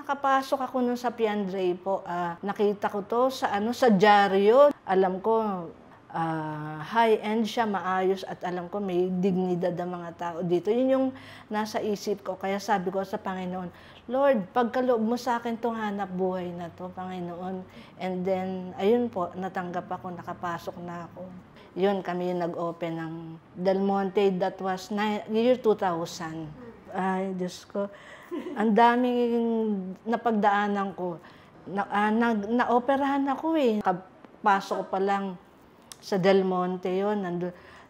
nakapasok ako nun sa Piandre po, nakita ko to sa sa dyaryo. Alam ko, high-end siya, maayos, at alam ko may dignidad ang mga tao dito. Yun yung nasa isip ko. Kaya sabi ko sa Panginoon, Lord, pagkaloob mo sa akin itong hanap buhay na to, Panginoon. And then, ayun po, natanggap ako, nakapasok na ako. Yun, kami yung nag-open ng Del Monte. That was year 2000. Ay, Diyos ko. Ang daming napagdaanan ko. Na-operahan ako eh. Kapasok ko pa lang sa Del Monte yun.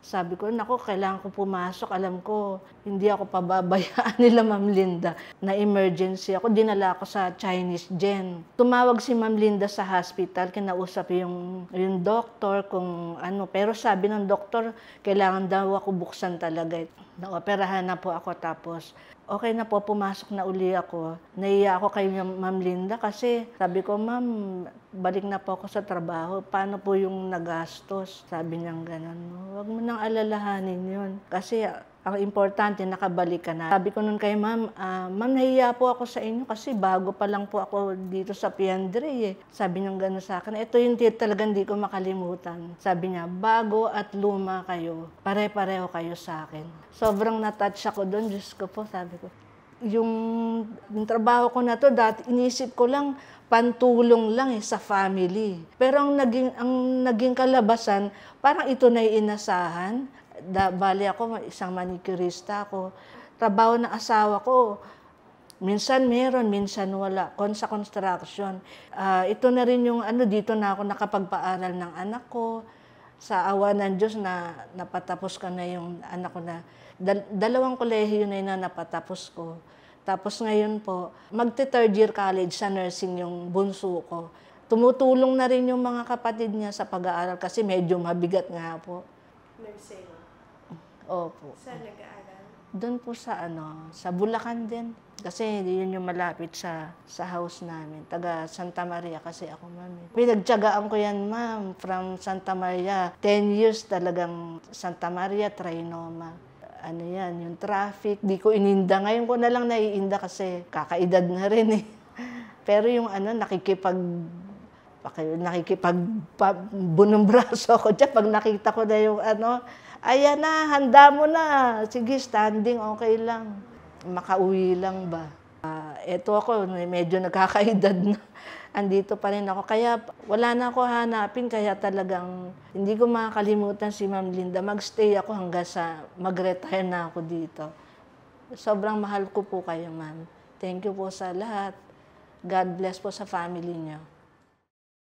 Sabi ko, naku, kailangan ko pumasok. Alam ko, hindi ako pababayaan nila, Ma'am Linda. Na-emergency ako, dinala ako sa Chinese Gen. Tumawag si Ma'am Linda sa hospital, kinausap yung doktor kung ano. Pero sabi ng doktor, kailangan daw ako buksan talaga. Na-operahan na po ako, tapos okay na po, pumasok na uli ako. Naiya ako kay Ma'am Linda kasi sabi ko, Ma'am, balik na po ako sa trabaho. Paano po yung nagastos? Sabi niya gano'n. Huwag mo nang alalahanin yun. Kasi ang importante, nakabalik ka na. Sabi ko nun kay Ma'am, Ma'am, nahiya po ako sa inyo kasi bago pa lang po ako dito sa Piandre eh. Sabi niya gano'n sa akin. Ito yung talagang di ko makalimutan. Sabi niya, bago at luma kayo, pare-pareho kayo sa akin. Sobrang natouch ako doon, Diyos ko po, sabi ko. Yung trabaho ko na to, dati inisip ko lang, pantulong lang sa family. Pero ang naging kalabasan, parang ito na inasahan. Bali ako, isang manicurista ako. Trabaho ng asawa ko, minsan meron, minsan wala. Sa construction. Ito na rin yung dito na ako nakapagpaaral ng anak ko. Sa awa ng Diyos na napatapos ko na yung anak ko na. Dalawang kolehiyo na yun na napatapos ko. Tapos ngayon po, magte-third year college sa nursing yung bunso ko. Tumutulong na rin yung mga kapatid niya sa pag-aaral kasi medyo mabigat nga po. Nursing? Opo. Saan nag-aaral? Doon po sa sa Bulacan din. Kasi yun yung malapit sa house namin. Taga Santa Maria kasi ako, Ma'am. Pinagtiyagaan ko yan, Ma'am, from Santa Maria. 10 years talagang Santa Maria, Trinoma. Yan, yung traffic. Di ko ininda. Ngayon ko na lang naiinda kasi kakaedad na rin eh. Pero yung bunong braso ako dyan. Pag nakita ko na yung ayan na, handa mo na. Sige, standing, okay lang. Makauwi lang ba? Eto ako, medyo nagkakaedad na. Andito pa rin ako. Kaya wala na ako hanapin. Kaya talagang hindi ko makakalimutan si Ma'am Linda. Magstay ako hanggang sa mag-retire na ako dito. Sobrang mahal ko po kayo, Ma'am. Thank you po sa lahat. God bless po sa family niyo.